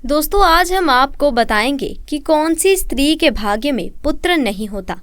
दोस्तों, आज हम आपको बताएंगे कि कौन सी स्त्री के भाग्य में पुत्र नहीं होता,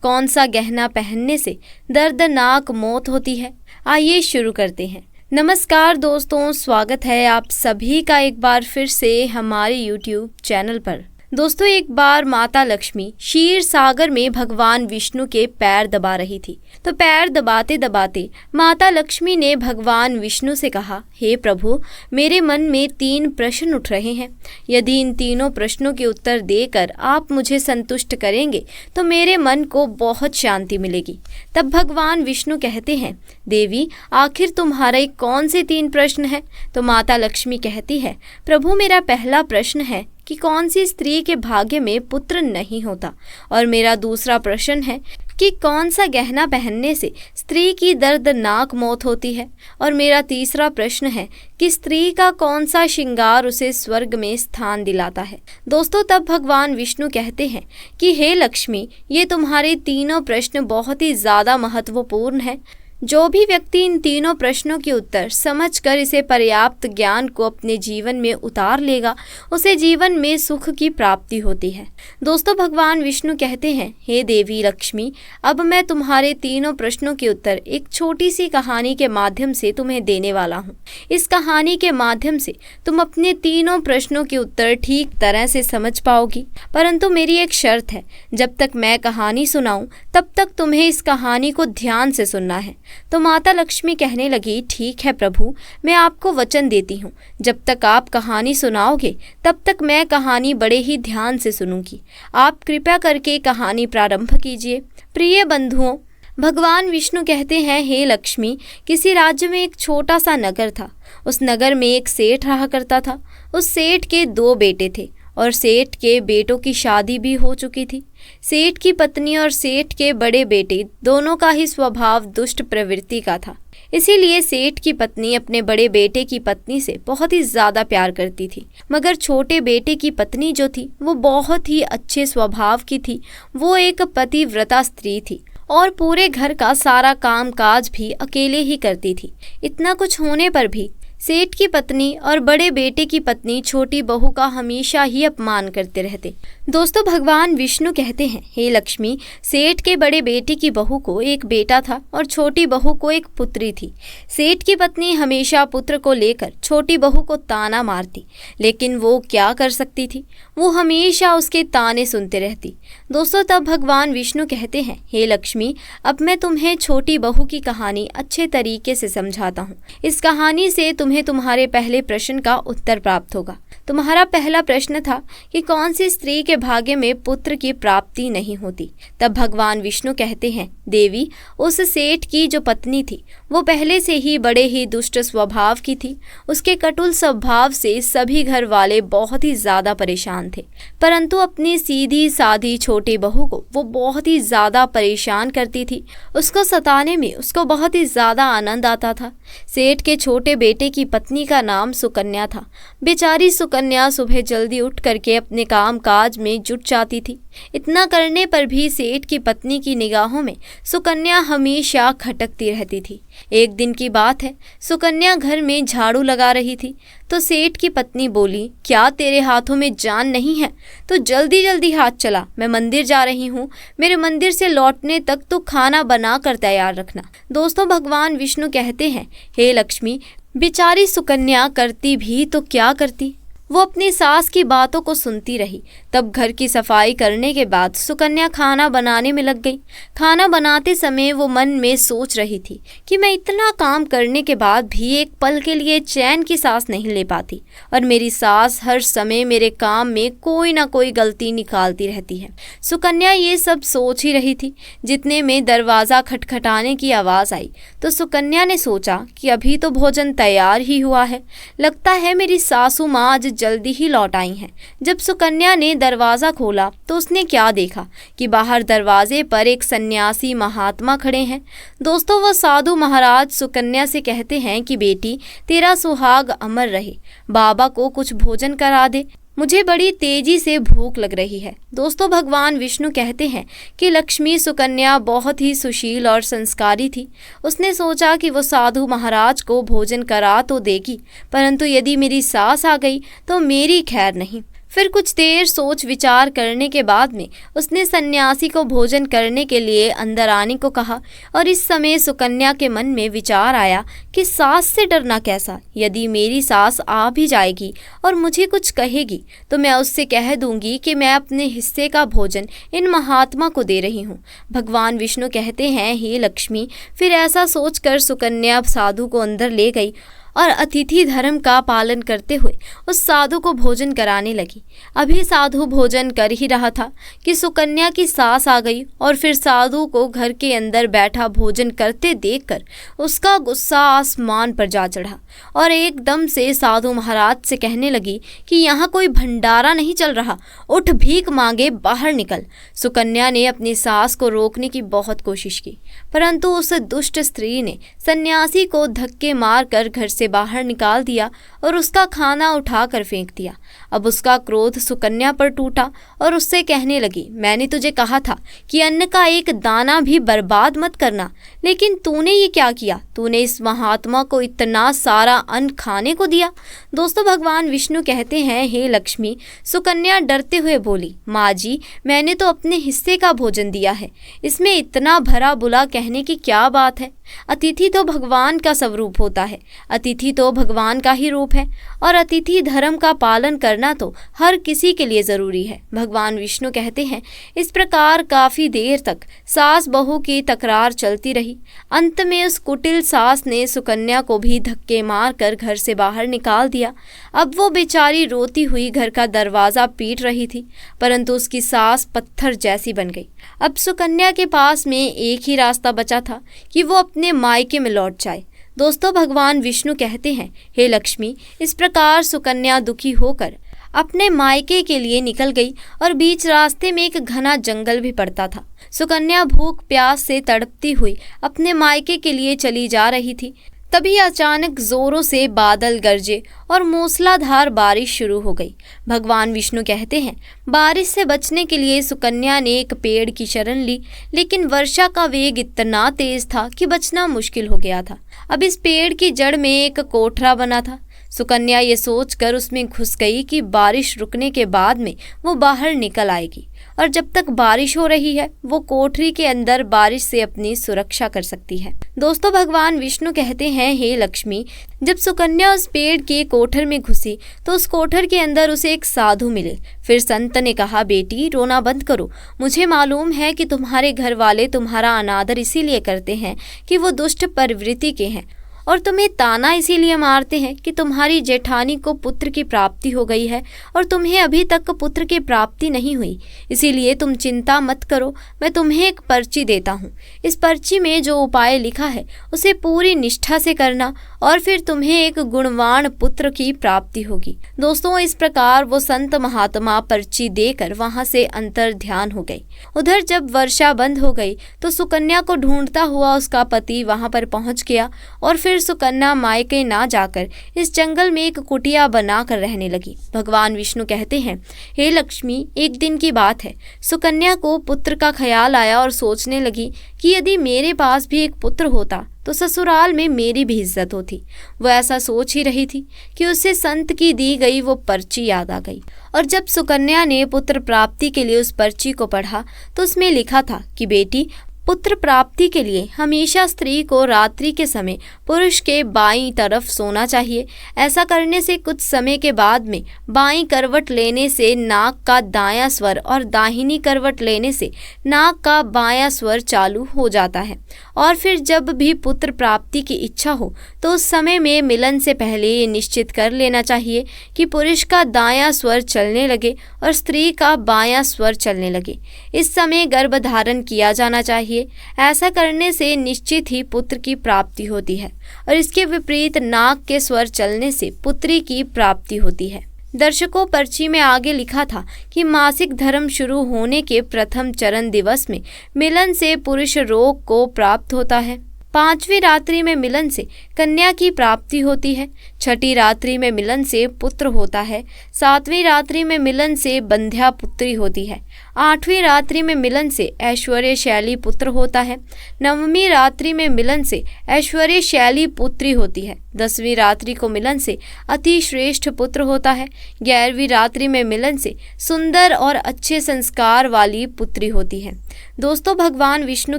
कौन सा गहना पहनने से दर्दनाक मौत होती है। आइए शुरू करते हैं। नमस्कार दोस्तों, स्वागत है आप सभी का एक बार फिर से हमारे YouTube चैनल पर। दोस्तों, एक बार माता लक्ष्मी क्षीर सागर में भगवान विष्णु के पैर दबा रही थी। तो पैर दबाते दबाते माता लक्ष्मी ने भगवान विष्णु से कहा, हे प्रभु, मेरे मन में 3 प्रश्न उठ रहे हैं। यदि इन तीनों प्रश्नों के उत्तर देकर आप मुझे संतुष्ट करेंगे तो मेरे मन को बहुत शांति मिलेगी। तब भगवान विष्णु कहते हैं, देवी, आखिर तुम्हारे कौन से 3 प्रश्न हैं? तो माता लक्ष्मी कहती है, प्रभु, मेरा पहला प्रश्न है कि कौन सी स्त्री के भाग्य में पुत्र नहीं होता, और मेरा दूसरा प्रश्न है कि कौन सा गहना पहनने से स्त्री की दर्दनाक मौत होती है, और मेरा तीसरा प्रश्न है कि स्त्री का कौन सा श्रृंगार उसे स्वर्ग में स्थान दिलाता है। दोस्तों, तब भगवान विष्णु कहते हैं कि हे लक्ष्मी, ये तुम्हारे तीनों प्रश्न बहुत ही ज़्यादा महत्वपूर्ण हैं। जो भी व्यक्ति इन तीनों प्रश्नों के उत्तर समझकर इसे पर्याप्त ज्ञान को अपने जीवन में उतार लेगा, उसे जीवन में सुख की प्राप्ति होती है। दोस्तों, भगवान विष्णु कहते हैं, हे देवी लक्ष्मी, अब मैं तुम्हारे तीनों प्रश्नों के उत्तर एक छोटी सी कहानी के माध्यम से तुम्हें देने वाला हूँ। इस कहानी के माध्यम से तुम अपने तीनों प्रश्नों के उत्तर ठीक तरह से समझ पाओगी, परंतु मेरी एक शर्त है, जब तक मैं कहानी सुनाऊं तब तक तुम्हें इस कहानी को ध्यान से सुनना है। तो माता लक्ष्मी कहने लगी, ठीक है प्रभु, मैं आपको वचन देती हूँ, जब तक आप कहानी सुनाओगे तब तक मैं कहानी बड़े ही ध्यान से सुनूंगी। आप कृपया करके कहानी प्रारंभ कीजिए। प्रिय बंधुओं, भगवान विष्णु कहते हैं, हे लक्ष्मी, किसी राज्य में एक छोटा सा नगर था। उस नगर में एक सेठ रहा करता था। उस सेठ के 2 बेटे थे और सेठ के बेटों की शादी भी हो चुकी थी। सेठ की पत्नी और सेठ के बड़े बेटे दोनों का ही स्वभाव दुष्ट प्रवृत्ति का था। इसीलिए सेठ की पत्नी अपने बड़े बेटे की पत्नी से बहुत ही ज़्यादा प्यार करती थी, मगर छोटे बेटे की पत्नी जो थी वो बहुत ही अच्छे स्वभाव की थी। वो एक पतिव्रता स्त्री थी और पूरे घर का सारा काम काज भी अकेले ही करती थी। इतना कुछ होने पर भी सेठ की पत्नी और बड़े बेटे की पत्नी छोटी बहू का हमेशा ही अपमान करते रहते। दोस्तों, भगवान विष्णु कहते हैं, हे लक्ष्मी, सेठ के बड़े बेटे की बहू को एक बेटा था और छोटी बहू को एक पुत्री थी। सेठ की पत्नी हमेशा पुत्र को लेकर छोटी बहू को ताना मारती, लेकिन वो क्या कर सकती थी, वो हमेशा उसके ताने सुनते रहती। दोस्तों, तब भगवान विष्णु कहते हैं, हे लक्ष्मी, अब मैं तुम्हें छोटी बहू की कहानी अच्छे तरीके से समझाता हूँ। इस कहानी से तुम्हें तुम्हारे पहले प्रश्न का उत्तर प्राप्त होगा। तुम्हारा पहला प्रश्न था कि कौन सी स्त्री के भाग्य में पुत्र की प्राप्ति नहीं होती। तब भगवान विष्णु कहते हैं, देवी, उस सेठ की जो पत्नी थी वो पहले से ही बड़े ही दुष्ट स्वभाव की थी। उसके कटुल स्वभाव से सभी घर वाले बहुत ही ज़्यादा परेशान थे, परंतु अपनी सीधी सादी छोटी बहू को वो बहुत ही ज़्यादा परेशान करती थी। उसको सताने में उसको बहुत ही ज़्यादा आनंद आता था। सेठ के छोटे बेटे की पत्नी का नाम सुकन्या था। बेचारी सुकन्या सुबह जल्दी उठ करके अपने काम काज में जुट जाती थी। इतना करने पर भी सेठ की पत्नी की निगाहों में सुकन्या हमेशा खटकती रहती थी। एक दिन की बात है, सुकन्या घर में झाड़ू लगा रही थी तो सेठ की पत्नी बोली, क्या तेरे हाथों में जान नहीं है? तो जल्दी जल्दी हाथ चला, मैं मंदिर जा रही हूँ। मेरे मंदिर से लौटने तक तो खाना बना कर तैयार रखना। दोस्तों, भगवान विष्णु कहते हैं, हे लक्ष्मी, बेचारी सुकन्या करती भी तो क्या करती, वो अपनी सास की बातों को सुनती रही। तब घर की सफाई करने के बाद सुकन्या खाना बनाने में लग गई। खाना बनाते समय वो मन में सोच रही थी कि मैं इतना काम करने के बाद भी एक पल के लिए चैन की सांस नहीं ले पाती, और मेरी सास हर समय मेरे काम में कोई ना कोई गलती निकालती रहती है। सुकन्या ये सब सोच ही रही थी, जितने में दरवाज़ा खटखटाने की आवाज़ आई तो सुकन्या ने सोचा कि अभी तो भोजन तैयार ही हुआ है, लगता है मेरी सासू माँ आज जल्दी ही लौट आई हैं। जब सुकन्या ने दरवाज़ा खोला तो उसने क्या देखा कि बाहर दरवाजे पर एक सन्यासी महात्मा खड़े हैं। दोस्तों, वो साधु महाराज सुकन्या से कहते हैं कि बेटी, तेरा सुहाग अमर रहे, बाबा को कुछ भोजन करा दे। मुझे बड़ी तेजी से भूख लग रही है। दोस्तों, भगवान विष्णु कहते हैं कि लक्ष्मी सुकन्या बहुत ही सुशील और संस्कारी थी। उसने सोचा कि वो साधु महाराज को भोजन करा तो देगी, परंतु यदि मेरी सास आ गई तो मेरी खैर नहीं। फिर कुछ देर सोच विचार करने के बाद में उसने सन्यासी को भोजन करने के लिए अंदर आने को कहा। और इस समय सुकन्या के मन में विचार आया कि सास से डरना कैसा, यदि मेरी सास आ भी जाएगी और मुझे कुछ कहेगी तो मैं उससे कह दूंगी कि मैं अपने हिस्से का भोजन इन महात्मा को दे रही हूँ। भगवान विष्णु कहते हैं, हे लक्ष्मी। फिर ऐसा सोचकर सुकन्या साधु को अंदर ले गई और अतिथि धर्म का पालन करते हुए उस साधु को भोजन कराने लगी। अभी साधु भोजन कर ही रहा था कि सुकन्या की सास आ गई और फिर साधु को घर के अंदर बैठा भोजन करते देखकर उसका गुस्सा आसमान पर जा चढ़ा और एकदम से साधु महाराज से कहने लगी कि यहाँ कोई भंडारा नहीं चल रहा, उठ भीख मांगे बाहर निकल। सुकन्या ने अपनी सास को रोकने की बहुत कोशिश की, परंतु उस दुष्ट स्त्री ने सन्यासी को धक्के मारकर घर से बाहर निकाल दिया और उसका खाना उठाकर फेंक दिया। अब उसका क्रोध सुकन्या पर टूटा और उससे कहने लगी, मैंने तुझे कहा था कि अन्न का एक दाना भी बर्बाद मत करना, लेकिन तूने ये क्या किया? तूने इस महात्मा को इतना सारा अन्न खाने को दिया। दोस्तों, भगवान विष्णु कहते हैं, हे लक्ष्मी। सुकन्या डरते हुए बोली, माँ जी, मैंने तो अपने हिस्से का भोजन दिया है, इसमें इतना भरा बुला कहने की क्या बात है? अतिथि तो भगवान का स्वरूप होता है, अतिथि तो भगवान का ही रूप है और अतिथि धर्म का पालन करना तो हर किसी के लिए जरूरी है। भगवान विष्णु कहते हैं, इस प्रकार काफी देर तक सास बहू की तकरार चलती रही। अंत में उस कुटिल सास ने सुकन्या को भी धक्के मारकर घर से बाहर निकाल दिया। अब वो बेचारी रोती हुई घर का दरवाजा पीट रही थी, परंतु उसकी सास पत्थर जैसी बन गई। अब सुकन्या के पास में एक ही रास्ता बचा था कि वो अपने मायके में लौट जाए। दोस्तों, भगवान विष्णु कहते हैं, हे लक्ष्मी। इस प्रकार सुकन्या दुखी होकर अपने मायके के लिए निकल गई और बीच रास्ते में एक घना जंगल भी पड़ता था। सुकन्या भूख प्यास से तड़पती हुई अपने मायके के लिए चली जा रही थी। तभी अचानक जोरों से बादल गरजे और मूसलाधार बारिश शुरू हो गई। भगवान विष्णु कहते हैं, बारिश से बचने के लिए सुकन्या ने एक पेड़ की शरण ली, लेकिन वर्षा का वेग इतना तेज था कि बचना मुश्किल हो गया था। अब इस पेड़ की जड़ में एक कोठरा बना था। सुकन्या ये सोचकर उसमें घुस गई कि बारिश रुकने के बाद में वो बाहर निकल आएगी और जब तक बारिश हो रही है वो कोठरी के अंदर बारिश से अपनी सुरक्षा कर सकती है। दोस्तों, भगवान विष्णु कहते हैं, हे लक्ष्मी। जब सुकन्या उस पेड़ के कोठर में घुसी तो उस कोठर के अंदर उसे एक साधु मिले। फिर संत ने कहा, बेटी रोना बंद करो। मुझे मालूम है कि तुम्हारे घर वाले तुम्हारा अनादर इसीलिए करते हैं कि वो दुष्ट प्रवृत्ति के हैं और तुम्हें ताना इसीलिए मारते हैं कि तुम्हारी जेठानी को पुत्र की प्राप्ति हो गई है और तुम्हें अभी तक पुत्र की प्राप्ति नहीं हुई। इसीलिए तुम चिंता मत करो, मैं तुम्हें एक पर्ची देता हूँ। इस पर्ची में जो उपाय लिखा है उसे पूरी निष्ठा से करना और फिर तुम्हें एक गुणवान पुत्र की प्राप्ति होगी। दोस्तों, इस प्रकार वो संत महात्मा पर्ची देकर वहां से अंतर ध्यान हो गई। उधर जब वर्षा बंद हो गई तो सुकन्या को ढूंढता हुआ उसका पति वहां पर पहुंच गया और फिर सुकन्या मायके ना जाकर इस जंगल में एक कुटिया बनाकर रहने लगी। भगवान विष्णु कहते हैं, हे लक्ष्मी। एक दिन की बात है, सुकन्या को पुत्र का ख्याल आया और सोचने लगी कि यदि मेरे पास भी एक पुत्र होता तो ससुराल में मेरी भी इज्जत होती। वो ऐसा सोच ही रही थी कि उसे संत की दी गई वो पर्ची याद आ गई और जब सुकन्या ने पुत्र प्राप्ति के लिए उस पर्ची को पढ़ा तो उसमें लिखा था कि बेटी, पुत्र प्राप्ति के लिए हमेशा स्त्री को रात्रि के समय पुरुष के बाईं तरफ सोना चाहिए। ऐसा करने से कुछ समय के बाद में बाईं करवट लेने से नाक का दायां स्वर और दाहिनी करवट लेने से नाक का बायां स्वर चालू हो जाता है और फिर जब भी पुत्र प्राप्ति की इच्छा हो तो उस समय में मिलन से पहले ये निश्चित कर लेना चाहिए कि पुरुष का दायां स्वर चलने लगे और स्त्री का बायां स्वर चलने लगे। इस समय गर्भ धारण किया जाना चाहिए। ऐसा करने से निश्चित ही पुत्र की प्राप्ति होती है और इसके विपरीत नाक के स्वर चलने से पुत्री की प्राप्ति होती है। दर्शकों, पर्ची में आगे लिखा था कि मासिक धर्म शुरू होने के प्रथम चरण दिवस में मिलन से पुरुष रोग को प्राप्त होता है। 5वीं रात्रि में मिलन से कन्या की प्राप्ति होती है। 6ठी रात्रि में मिलन से पुत्र होता है। 7वीं रात्रि में मिलन से बंध्या पुत्री होती है। 8वीं रात्रि में मिलन से ऐश्वर्यशाली पुत्र होता है। 9वीं रात्रि में मिलन से ऐश्वर्यशाली पुत्री होती है। 10वीं रात्रि को मिलन से अति श्रेष्ठ पुत्र होता है। 11वीं रात्रि में मिलन से सुंदर और अच्छे संस्कार वाली पुत्री होती है। दोस्तों, भगवान विष्णु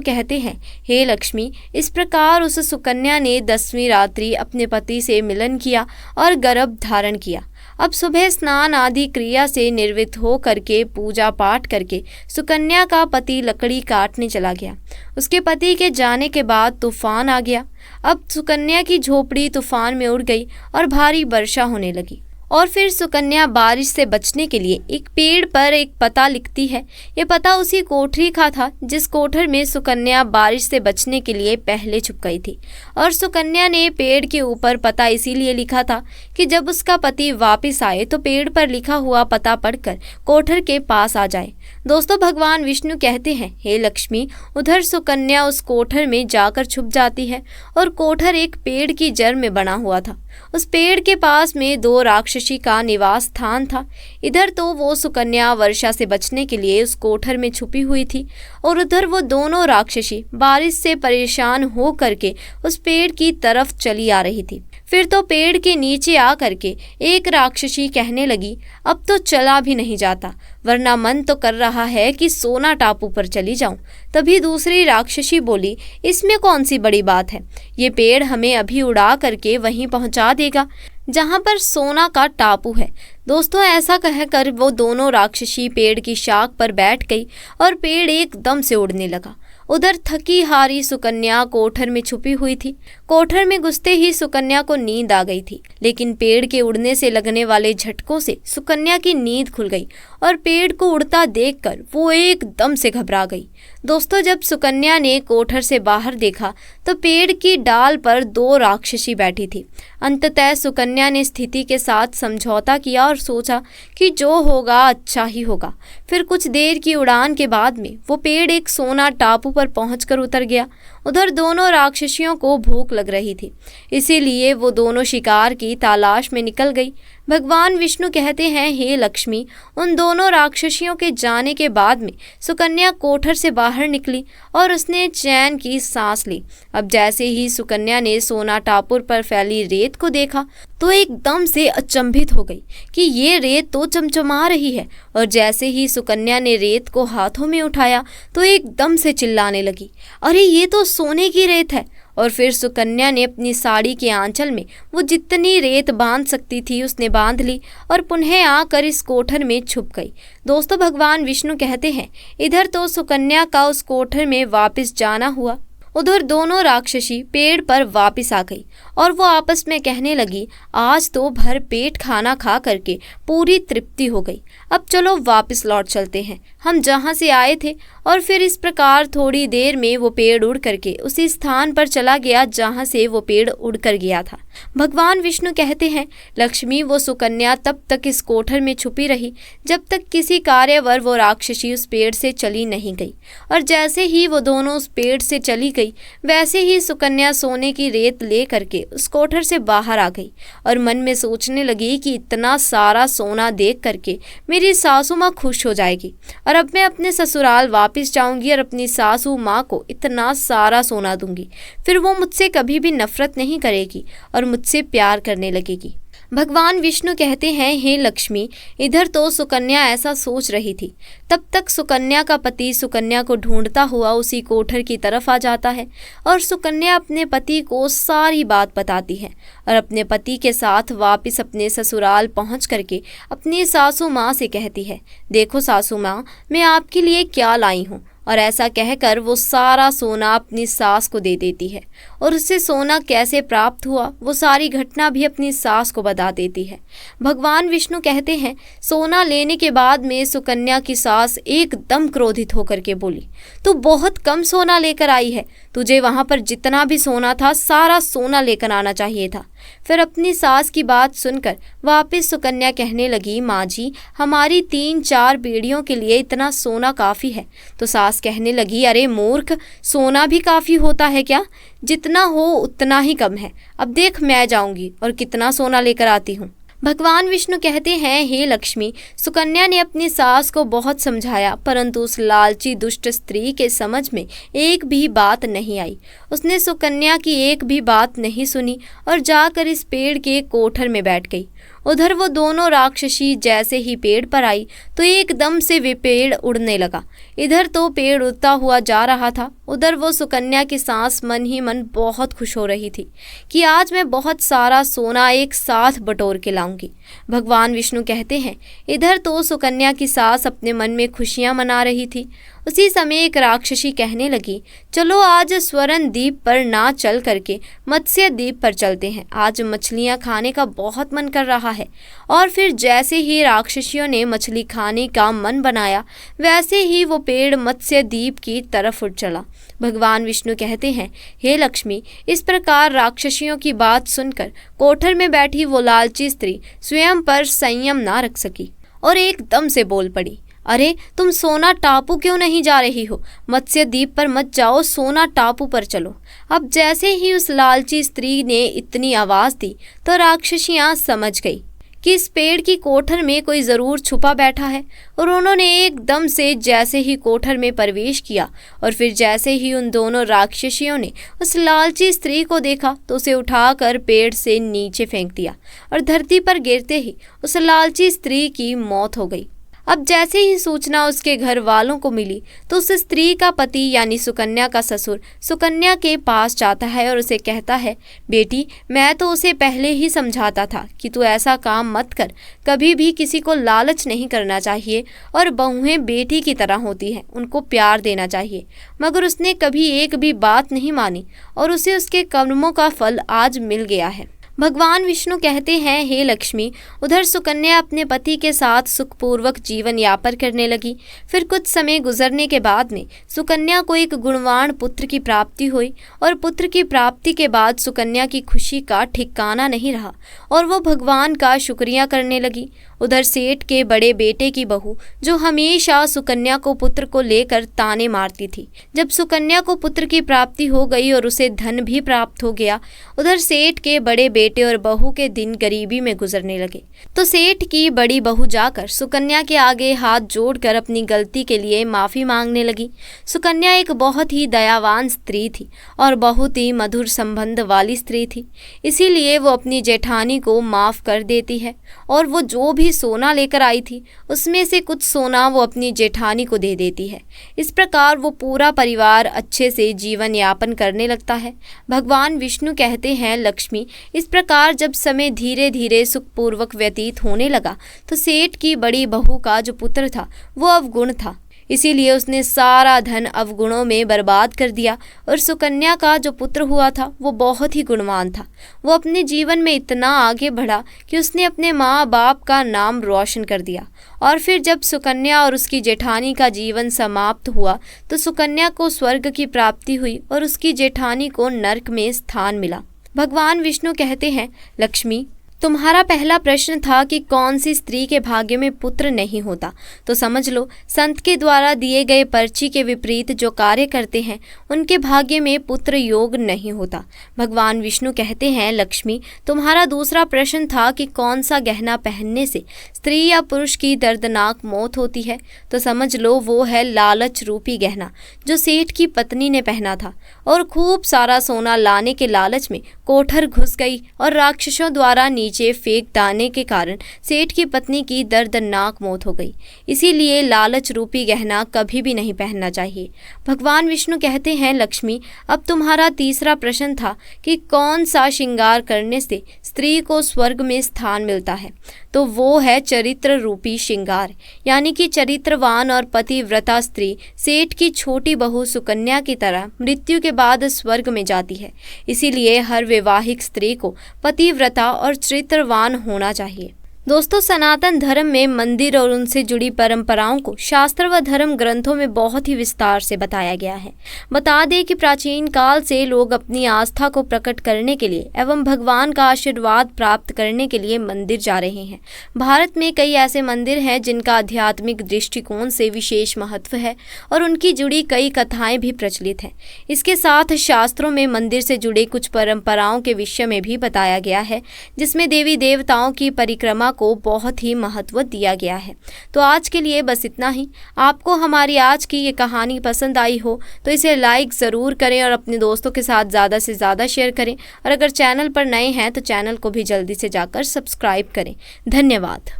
कहते हैं, हे लक्ष्मी, इस प्रकार उस सुकन्या ने 10वीं रात्रि अपने पति से मिलन किया और गर्भ धारण किया। अब सुबह स्नान आदि क्रिया से निर्वृत्त हो करके पूजा पाठ करके सुकन्या का पति लकड़ी काटने चला गया। उसके पति के जाने के बाद तूफान आ गया। अब सुकन्या की झोपड़ी तूफान में उड़ गई और भारी वर्षा होने लगी। और फिर सुकन्या बारिश से बचने के लिए एक पेड़ पर एक पता लिखती है। ये पता उसी कोठरी का था जिस कोठर में सुकन्या बारिश से बचने के लिए पहले छुप गई थी। और सुकन्या ने पेड़ के ऊपर पता इसीलिए लिखा था कि जब उसका पति वापस आए तो पेड़ पर लिखा हुआ पता पढ़कर कोठर के पास आ जाए। दोस्तों, भगवान विष्णु कहते हैं, हे लक्ष्मी, उधर सुकन्या उस कोठर में जाकर छुप जाती है और कोठर एक पेड़ की जड़ में बना हुआ था। उस पेड़ के पास में 2 राक्षसी का निवास स्थान था। इधर तो वो सुकन्या वर्षा से बचने के लिए उस कोठर में छुपी हुई थी और उधर वो दोनों राक्षसी बारिश से परेशान हो करके उस पेड़ की तरफ चली आ रही थी। फिर तो पेड़ के नीचे आ करके एक राक्षसी कहने लगी, अब तो चला भी नहीं जाता, वरना मन तो कर रहा है कि सोना टापू पर चली जाऊं। तभी दूसरी राक्षसी बोली, इसमें कौन सी बड़ी बात है, ये पेड़ हमें अभी उड़ा करके वहीं पहुंचा देगा जहां पर सोना का टापू है। दोस्तों, ऐसा कहकर वो दोनों राक्षसी पेड़ की शाख पर बैठ गई और पेड़ एकदम से उड़ने लगा। उधर थकी हारी सुकन्या कोठर में छुपी हुई थी। कोठर में घुसते ही सुकन्या को नींद आ गई थी, लेकिन पेड़ के उड़ने से लगने वाले झटकों से सुकन्या की नींद खुल गई और पेड़ को उड़ता देखकर वो एकदम से घबरा गई। दोस्तों, जब सुकन्या ने कोठर से बाहर देखा तो पेड़ की डाल पर 2 राक्षसी बैठी थी। अंततः सुकन्या ने स्थिति के साथ समझौता किया और सोचा कि जो होगा अच्छा ही होगा। फिर कुछ देर की उड़ान के बाद में वो पेड़ एक सोना टापू पर पहुंचकर उतर गया। उधर दोनों राक्षसियों को भूख लग रही थी, इसीलिए वो दोनों शिकार की तलाश में निकल गई। भगवान विष्णु कहते हैं, हे लक्ष्मी, उन दोनों राक्षसियों के जाने के बाद में सुकन्या कोठर से बाहर निकली और उसने चैन की सांस ली। अब जैसे ही सुकन्या ने सोना टापू पर फैली रेत को देखा तो एकदम से अचंभित हो गई कि ये रेत तो चमचमा रही है। और जैसे ही सुकन्या ने रेत को हाथों में उठाया तो एकदम से चिल्लाने लगी, अरे ये तो सोने की रेत है। और फिर सुकन्या ने अपनी साड़ी के आंचल में वो जितनी रेत बांध सकती थी उसने बांध ली और पुनः आकर इस कोठर में छुप गई। दोस्तों, भगवान विष्णु कहते हैं, इधर तो सुकन्या का उस कोठर में वापस जाना हुआ। उधर दोनों राक्षसी पेड़ पर वापस आ गई और वो आपस में कहने लगी, आज तो भर पेट खाना खा करके पूरी तृप्ति हो गई, अब चलो वापस लौट चलते हैं हम जहाँ से आए थे। और फिर इस प्रकार थोड़ी देर में वो पेड़ उड़ करके उसी स्थान पर चला गया जहाँ से वो पेड़ उड़ कर गया था। भगवान विष्णु कहते हैं, लक्ष्मी, वो सुकन्या तब तक इस कोठर में छुपी रही जब तक किसी कार्यवर वो राक्षसी उस पेड़ से चली नहीं गई। और जैसे ही वो दोनों उस पेड़ से चली गई वैसे ही सुकन्या सोने की रेत ले करके उस कोठर से बाहर आ गई और मन में सोचने लगी कि इतना सारा सोना देख करके मेरी सासू माँ खुश हो जाएगी और अब मैं अपने ससुराल वापस जाऊंगी और अपनी सासू माँ को इतना सारा सोना दूंगी। फिर वो मुझसे कभी भी नफरत नहीं करेगी और मुझसे प्यार करने लगेगी। भगवान विष्णु कहते हैं, हे लक्ष्मी, इधर तो सुकन्या ऐसा सोच रही थी। तब तक सुकन्या का पति सुकन्या को ढूंढता हुआ उसी कोठर की तरफ आ जाता है और सुकन्या अपने पति को सारी बात बताती है और अपने पति के साथ वापस अपने ससुराल पहुंच करके अपनी सासू माँ से कहती है, देखो सासू माँ, मैं आपके लिए क्या लाई हूँ। और ऐसा कहकर वो सारा सोना अपनी सास को दे देती है और उससे सोना कैसे प्राप्त हुआ वो सारी घटना भी अपनी सास को बता देती है। भगवान विष्णु कहते हैं, सोना लेने के बाद में सुकन्या की सास एकदम क्रोधित होकर के बोली, तू बहुत कम सोना लेकर आई है, तुझे वहां पर जितना भी सोना था सारा सोना लेकर आना चाहिए था। फिर अपनी सास की बात सुनकर वापस सुकन्या कहने लगी, माँ जी, हमारी 3-4 पीढ़ियों के लिए इतना सोना काफ़ी है। तो सास कहने लगी, अरे मूर्ख, सोना भी काफ़ी होता है क्या? जितना हो उतना ही कम है। अब देख, मैं जाऊंगी और कितना सोना लेकर आती हूँ। भगवान विष्णु कहते हैं, हे लक्ष्मी, सुकन्या ने अपनी सास को बहुत समझाया, परंतु उस लालची दुष्ट स्त्री के समझ में एक भी बात नहीं आई। उसने सुकन्या की एक भी बात नहीं सुनी और जाकर इस पेड़ के कोठर में बैठ गई। उधर वो दोनों राक्षसी जैसे ही पेड़ पर आई तो एकदम से वे पेड़ उड़ने लगा। इधर तो पेड़ उड़ता हुआ जा रहा था, उधर वो सुकन्या की सास मन ही मन बहुत खुश हो रही थी कि आज मैं बहुत सारा सोना एक साथ बटोर के लाऊंगी। भगवान विष्णु कहते हैं, इधर तो सुकन्या की सास अपने मन में खुशियां मना रही थी। उसी समय एक राक्षसी कहने लगी, चलो आज स्वर्ण द्वीप पर ना चल करके मत्स्य द्वीप पर चलते हैं, आज मछलियां खाने का बहुत मन कर रहा है। और फिर जैसे ही राक्षसियों ने मछली खाने का मन बनाया, वैसे ही वो पेड़ मत्स्य द्वीप की तरफ उड़ चला। भगवान विष्णु कहते हैं, हे लक्ष्मी, इस प्रकार राक्षसियों की बात सुनकर कोठर में बैठी वो लालची स्त्री स्वयं पर संयम ना रख सकी और एकदम से बोल पड़ी, अरे तुम सोना टापू क्यों नहीं जा रही हो? मत्स्य द्वीप पर मत जाओ, सोना टापू पर चलो। अब जैसे ही उस लालची स्त्री ने इतनी आवाज दी तो राक्षसियां समझ गई कि इस पेड़ की कोठर में कोई जरूर छुपा बैठा है और उन्होंने एकदम से जैसे ही कोठर में प्रवेश किया और फिर जैसे ही उन दोनों राक्षसियों ने उस लालची स्त्री को देखा तो उसे उठाकर पेड़ से नीचे फेंक दिया और धरती पर गिरते ही उस लालची स्त्री की मौत हो गई। अब जैसे ही सूचना उसके घर वालों को मिली तो उस स्त्री का पति यानी सुकन्या का ससुर सुकन्या के पास जाता है और उसे कहता है, बेटी, मैं तो उसे पहले ही समझाता था कि तू ऐसा काम मत कर, कभी भी किसी को लालच नहीं करना चाहिए और बहुएं बेटी की तरह होती हैं, उनको प्यार देना चाहिए। मगर उसने कभी एक भी बात नहीं मानी और उसे उसके कर्मों का फल आज मिल गया है। भगवान विष्णु कहते हैं, हे लक्ष्मी, उधर सुकन्या अपने पति के साथ सुखपूर्वक जीवन यापन करने लगी। फिर कुछ समय गुजरने के बाद में सुकन्या को एक गुणवान पुत्र की प्राप्ति हुई और पुत्र की प्राप्ति के बाद सुकन्या की खुशी का ठिकाना नहीं रहा और वो भगवान का शुक्रिया करने लगी। उधर सेठ के बड़े बेटे की बहू, जो हमेशा सुकन्या को पुत्र को लेकर ताने मारती थी, जब सुकन्या को पुत्र की प्राप्ति हो गई और उसे धन भी प्राप्त हो गया, उधर सेठ के बड़े बेटे और बहू के दिन गरीबी में गुजरने लगे। तो सेठ की बड़ी बहू जाकर सुकन्या के आगे हाथ जोड़कर अपनी गलती के लिए माफी मांगने लगी। सुकन्या एक बहुत ही दयावान स्त्री थी और बहुत ही मधुर संबंध वाली स्त्री थी, इसीलिए वो अपनी जेठानी को माफ कर देती है और वो जो भी सोना लेकर आई थी उसमें से कुछ सोना वो अपनी जेठानी को दे देती है। इस प्रकार वो पूरा परिवार अच्छे से जीवन यापन करने लगता है। भगवान विष्णु कहते हैं, लक्ष्मी, इस प्रकार जब समय धीरे धीरे सुखपूर्वक व्यतीत होने लगा तो सेठ की बड़ी बहू का जो पुत्र था वो अवगुण था, इसीलिए उसने सारा धन अवगुणों में बर्बाद कर दिया और सुकन्या का जो पुत्र हुआ था वो बहुत ही गुणवान था। वो अपने जीवन में इतना आगे बढ़ा कि उसने अपने माँ बाप का नाम रोशन कर दिया। और फिर जब सुकन्या और उसकी जेठानी का जीवन समाप्त हुआ तो सुकन्या को स्वर्ग की प्राप्ति हुई और उसकी जेठानी को नरक में स्थान मिला। भगवान विष्णु कहते हैं, लक्ष्मी, तुम्हारा पहला प्रश्न था कि कौन सी स्त्री के भाग्य में पुत्र नहीं होता, तो समझ लो, संत के द्वारा दिए गए पर्ची के विपरीत जो कार्य करते हैं उनके भाग्य में पुत्र योग नहीं होता। भगवान विष्णु कहते हैं, लक्ष्मी, तुम्हारा दूसरा प्रश्न था कि कौन सा गहना पहनने से स्त्री या पुरुष की दर्दनाक मौत होती है, तो समझ लो वो है लालच रूपी गहना जो सेठ की पत्नी ने पहना था और खूब सारा सोना लाने के लालच में कोठर घुस गई और राक्षसों द्वारा नीचे फेंक डालने के कारण सेठ की पत्नी की दर्दनाक मौत हो गई। इसीलिए लालच रूपी गहना कभी भी नहीं पहनना चाहिए। भगवान विष्णु कहते हैं, लक्ष्मी, अब तुम्हारा तीसरा प्रश्न था कि कौन सा श्रृंगार करने से स्त्री को स्वर्ग में स्थान मिलता है, तो वो है चरित्र रूपी श्रृंगार, यानी कि चरित्रवान और पतिव्रता स्त्री सेठ की छोटी बहू सुकन्या की तरह मृत्यु के बाद स्वर्ग में जाती है। इसीलिए हर वैवाहिक स्त्री को पतिव्रता और चरित्रवान होना चाहिए। दोस्तों, सनातन धर्म में मंदिर और उनसे जुड़ी परंपराओं को शास्त्र व धर्म ग्रंथों में बहुत ही विस्तार से बताया गया है। बता दें कि प्राचीन काल से लोग अपनी आस्था को प्रकट करने के लिए एवं भगवान का आशीर्वाद प्राप्त करने के लिए मंदिर जा रहे हैं। भारत में कई ऐसे मंदिर हैं जिनका आध्यात्मिक दृष्टिकोण से विशेष महत्व है और उनकी जुड़ी कई कथाएं भी प्रचलित हैं। इसके साथ शास्त्रों में मंदिर से जुड़े कुछ परंपराओं के विषय में भी बताया गया है, जिसमें देवी देवताओं की परिक्रमा को बहुत ही महत्व दिया गया है। तो आज के लिए बस इतना ही। आपको हमारी आज की ये कहानी पसंद आई हो तो इसे लाइक ज़रूर करें और अपने दोस्तों के साथ ज़्यादा से ज़्यादा शेयर करें। और अगर चैनल पर नए हैं तो चैनल को भी जल्दी से जाकर सब्सक्राइब करें। धन्यवाद।